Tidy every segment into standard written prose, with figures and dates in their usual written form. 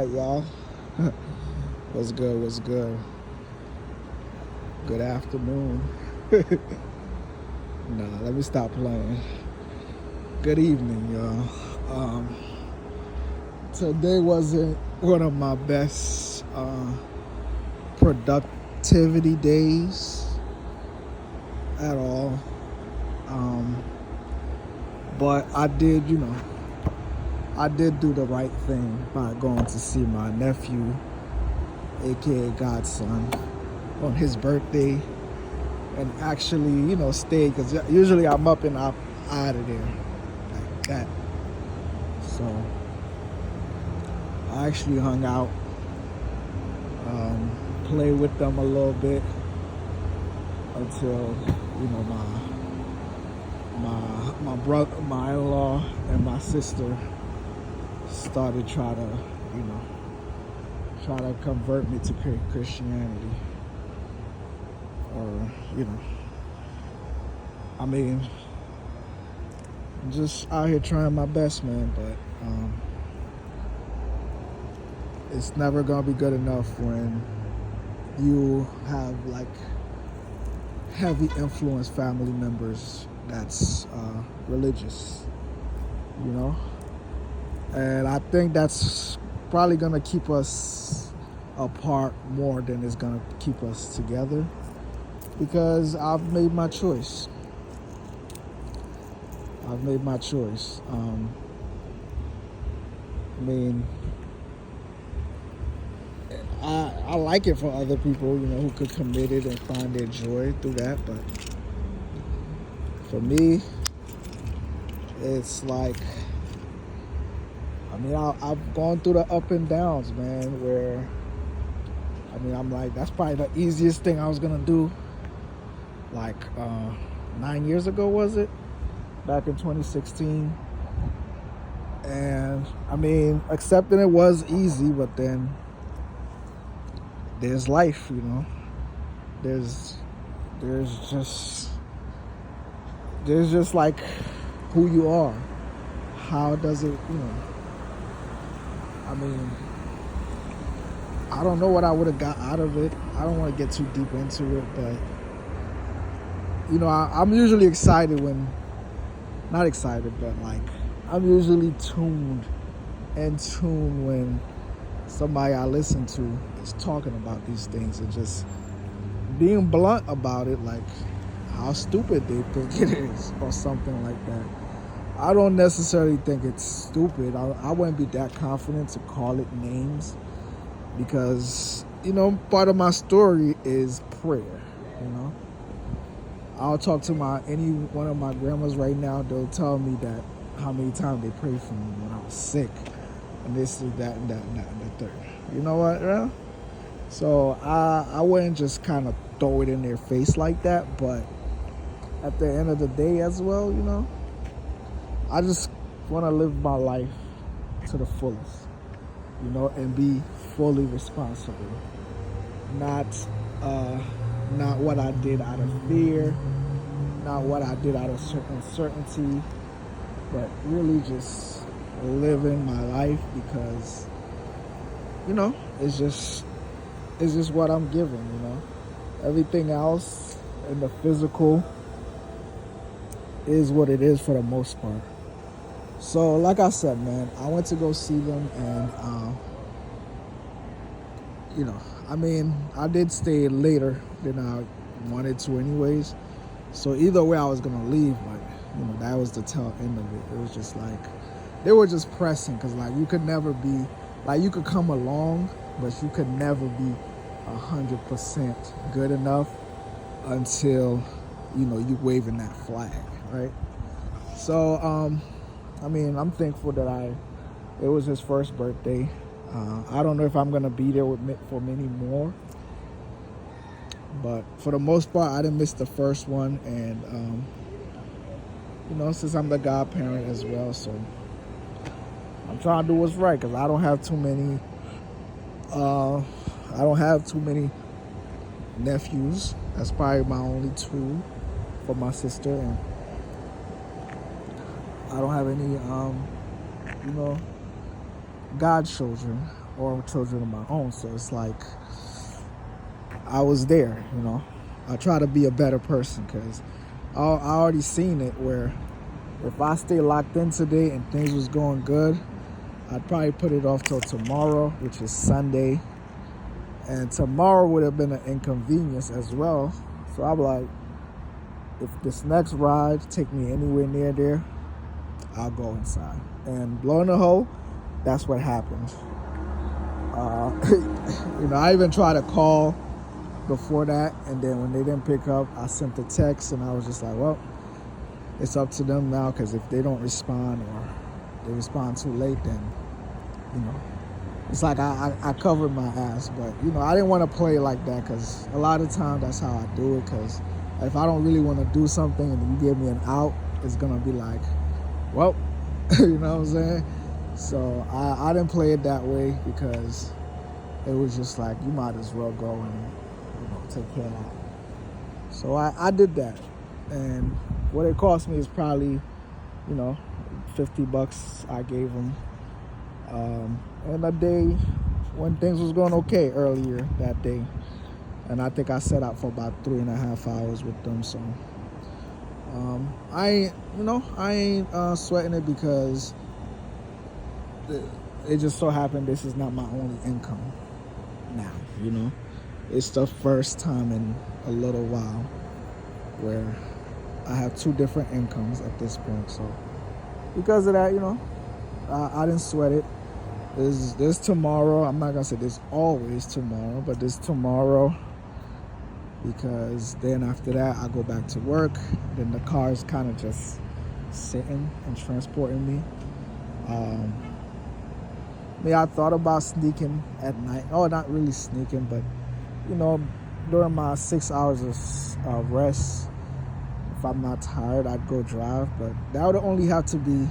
Y'all. What's good? What's good? Good afternoon. Nah, let me stop playing. Good evening, y'all. Today wasn't one of my best productivity days at all. But I did do the right thing by going to see my nephew, aka Godson, on his birthday, and actually, stayed, because usually I'm up and out of there like that. So I actually hung out, played with them a little bit until my brother, my in-law, and my sister started try to convert me to Christianity, or I'm just out here trying my best, man. But it's never gonna be good enough when you have like heavy influence family members that's religious, and I think that's probably gonna keep us apart more than it's gonna keep us together, because I've made my choice. I like it for other people, who could commit it and find their joy through that. But for me, it's like, I've gone through the up and downs, man, where, I'm like, that's probably the easiest thing I was going to do. Like 9 years ago, was it? Back in 2016. And, accepting it was easy, but then there's life, There's just like who you are. How does it, I don't know what I would have got out of it. I don't want to get too deep into it, but I'm usually excited not excited, but like I'm usually tuned when somebody I listen to is talking about these things and just being blunt about it, like how stupid they think it is or something like that. I don't necessarily think it's stupid. I wouldn't be that confident to call it names, because part of my story is prayer. I'll talk to any one of my grandmas right now. They'll tell me that how many times they prayed for me when I was sick, and this is that and that and that and the third. You know what, yeah? So I wouldn't just kind of throw it in their face like that, but at the end of the day as well, I just want to live my life to the fullest, and be fully responsible. Not what I did out of fear, not what I did out of uncertainty, but really just living my life because, it's just what I'm given, Everything else in the physical is what it is for the most part. So, like I said, man, I went to go see them, and, I did stay later than I wanted to anyways. So either way, I was going to leave, but, that was the tail end of it. It was just like, they were just pressing, because, like, you could never be, like, you could come along, but you could never be 100% good enough until, you waving that flag, right? So, I'm thankful that it was his first birthday. I don't know if I'm going to be there for many more. But for the most part, I didn't miss the first one. And, since I'm the godparent as well, so I'm trying to do what's right, because I don't have too many nephews. That's probably my only two for my sister. And I don't have any, godchildren or children of my own. So it's like I was there, you know. I try to be a better person because I already seen it where if I stay locked in today and things was going good, I'd probably put it off till tomorrow, which is Sunday. And tomorrow would have been an inconvenience as well. So I'm like, if this next ride take me anywhere near there, I'll go inside. And blowing the hole, that's what happened. You know, I even tried to call before that, and then when they didn't pick up, I sent a text, and I was just like, well, it's up to them now, because if they don't respond or they respond too late, then, you know, it's like I covered my ass. But, you know, I didn't want to play like that, because a lot of times that's how I do it, because if I don't really want to do something and you give me an out, it's going to be like, well, you know what I'm saying? So I didn't play it that way, because it was just like, you might as well go and, you know, take care of that. So I did that. And what it cost me is probably, you know, $50 I gave them. And a day when things was going okay earlier that day. And I think I set out for about 3.5 hours with them. So I ain't sweating it, because it just so happened this is not my only income now, you know. It's the first time in a little while where I have two different incomes at this point. So because of that, you know, I didn't sweat it. There's tomorrow. I'm not gonna say there's always tomorrow, but there's tomorrow, because then after that I go back to work. Then the car is kind of just sitting and transporting me. I thought about sneaking at night. Oh, not really sneaking, but, you know, during my 6 hours of rest, if I'm not tired, I'd go drive. But that would only have to be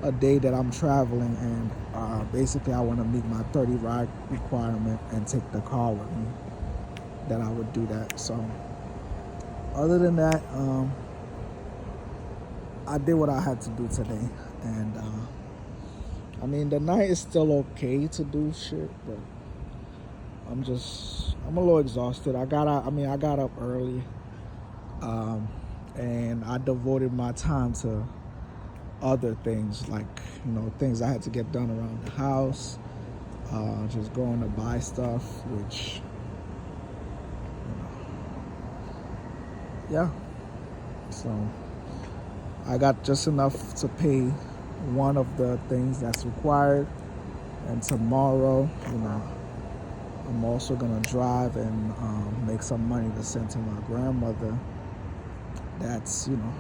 a day that I'm traveling, and basically I want to meet my 30 ride requirement and take the car with me. Then I would do that. So other than that, I did what I had to do today. And I mean, the night is still okay to do shit, but I'm a little exhausted. I got up early, and I devoted my time to other things, like, you know, things I had to get done around the house, just going to buy stuff, which, yeah. So I got just enough to pay one of the things that's required, and tomorrow, you know, I'm also gonna drive and make some money to send to my grandmother. That's, you know,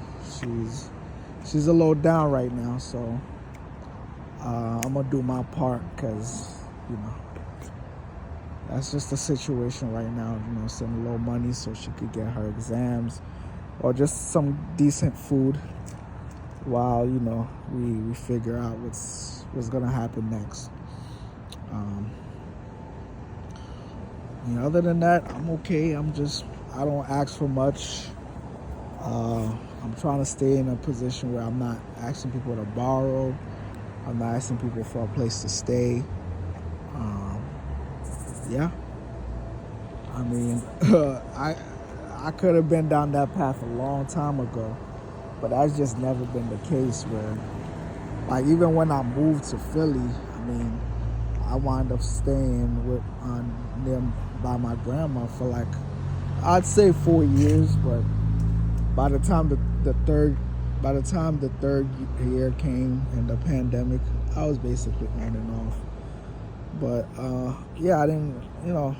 she's a little down right now, so I'm gonna do my part, because, you know, that's just the situation right now. You know, send a little money so she could get her exams, or just some decent food while, you know, we figure out what's gonna happen next. You know, other than that, I'm okay. I don't ask for much. I'm trying to stay in a position where I'm not asking people to borrow. I'm not asking people for a place to stay. Yeah. I mean, I could have been down that path a long time ago, but that's just never been the case. Where, like, even when I moved to Philly, I mean, I wound up staying near by my grandma for, like, I'd say 4 years. But by the time the third year came and the pandemic, I was basically on and off. But yeah, I didn't, you know,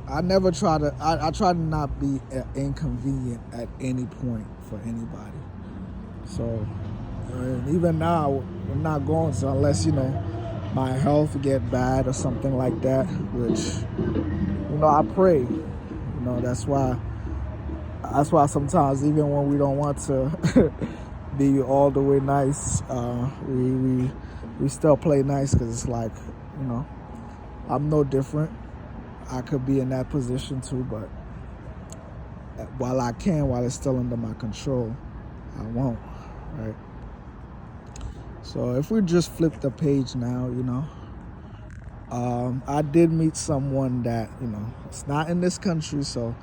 I never try to, I try to not be inconvenient at any point for anybody. So even now, I'm not going to, unless, you know, my health get bad or something like that, which, you know, I pray. You know, that's why sometimes, even when we don't want to be all the way nice, we still play nice, because it's like, you know, I'm no different. I could be in that position too, but while it's still under my control, I won't, right? So if we just flip the page now, you know, I did meet someone that, it's not in this country, so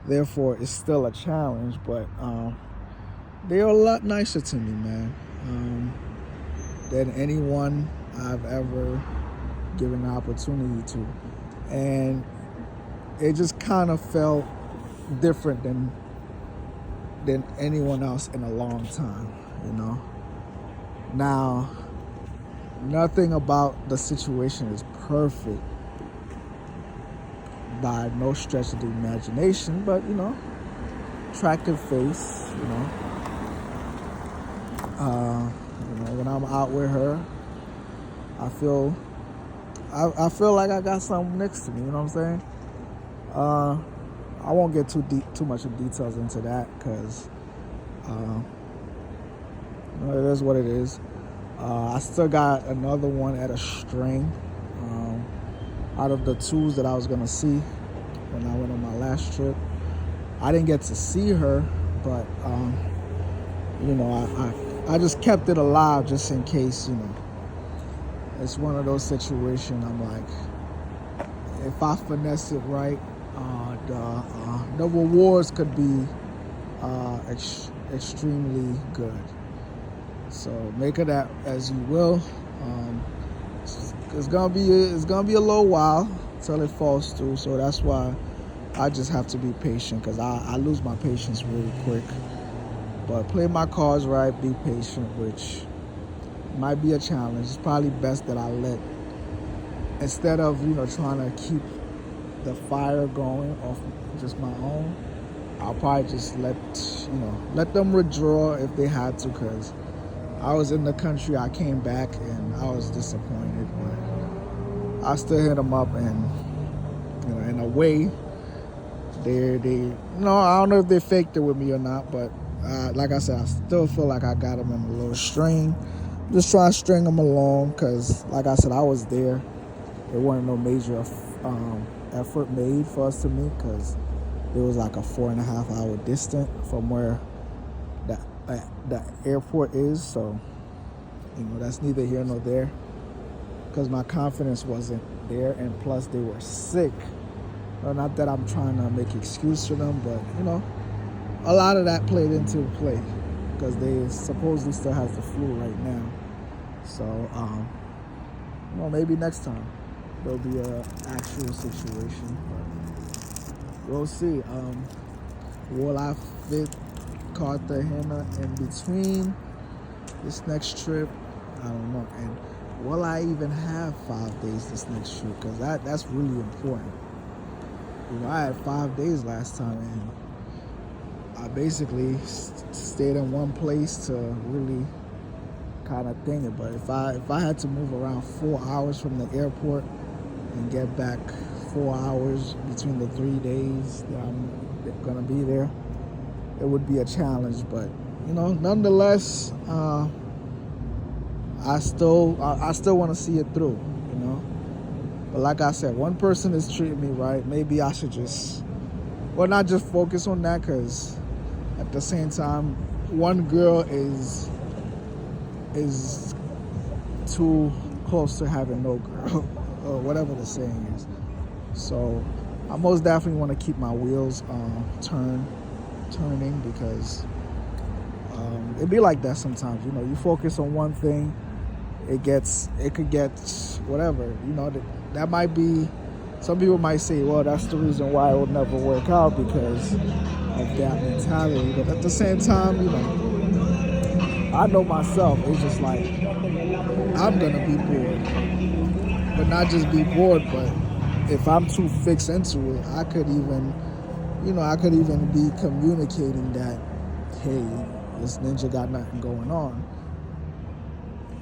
therefore it's still a challenge, but they're a lot nicer to me, man, than anyone I've ever given the opportunity to. And it just kind of felt different than anyone else in a long time. Now, nothing about the situation is perfect by no stretch of the imagination, but attractive face, when I'm out with her, I feel like I got something next to me, you know what I'm saying? I won't get too much of details into that, because it is what it is. I still got another one at a string out of the twos that I was gonna see when I went on my last trip. I didn't get to see her, but I just kept it alive just in case. It's one of those situations. I'm like, if I finesse it right, the rewards could be extremely good. So make of that as you will. It's gonna be a little while till it falls through. So that's why I just have to be patient, because I lose my patience really quick. But play my cards right, be patient, which might be a challenge. It's probably best that I instead of trying to keep the fire going off just my own, I'll probably just let them withdraw if they had to, because I was in the country, I came back, and I was disappointed, but I still hit them up, and in a way, I don't know if they faked it with me or not, but like I said, I still feel like I got them in a little string. Just trying to string them along, because like I said, I was there. There wasn't no major effort made for us to meet, because it was like a 4.5 hour distance from where the airport is. So that's neither here nor there, because my confidence wasn't there, and plus they were sick. Not that I'm trying to make excuse for them, but a lot of that played into play, because they supposedly still has the flu right now. So maybe next time there'll be an actual situation, but we'll see. Will I fit Cartagena in between this next trip? I don't know. And will I even have 5 days this next trip? Because that's really important. I had 5 days last time, and I basically stayed in one place to really kind of think it. But if I had to move around 4 hours from the airport and get back 4 hours between the 3 days that I'm gonna be there, it would be a challenge. But nonetheless, I still want to see it through. But like I said, one person is treating me right. Maybe I should not just focus on that, because at the same time, one girl is too close to having no girl, or whatever the saying is. So I most definitely want to keep my wheels turning, because it be like that sometimes. You focus on one thing, it could get whatever. That might be, some people might say, well, that's the reason why it will never work out, because of that mentality. But at the same time, I know myself. It's just like, I'm gonna be bored, but not just be bored, but if I'm too fixed into it, I could even be communicating that, hey, this ninja got nothing going on.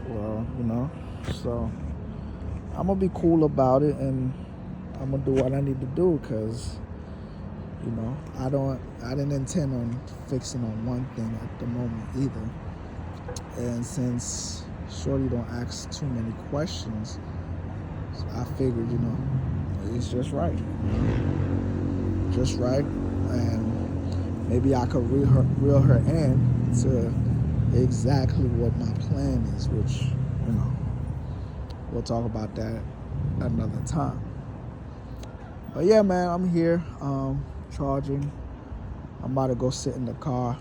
Well, so I'm gonna be cool about it, and I'm gonna do what I need to do, because I didn't intend on fixing on one thing at the moment either. And since Shorty don't ask too many questions, I figured it's just right, and maybe I could reel her in to exactly what my plan is, which we'll talk about that another time. But yeah, man, I'm here charging. I'm about to go sit in the car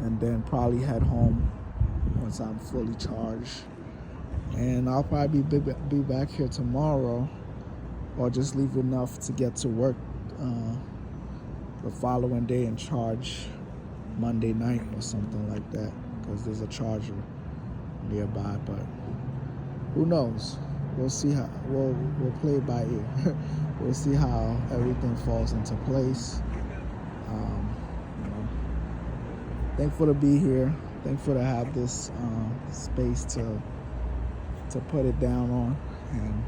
and then probably head home once I'm fully charged. And I'll probably be back here tomorrow, or just leave enough to get to work the following day and charge Monday night or something like that, because there's a charger nearby. But who knows? We'll see how we'll play it by ear. We'll see how everything falls into place. You know, thankful to be here. Thankful to have this space to put it down on, and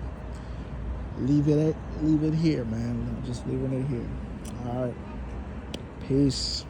leave it here, man. Just leaving it here. All right. Peace.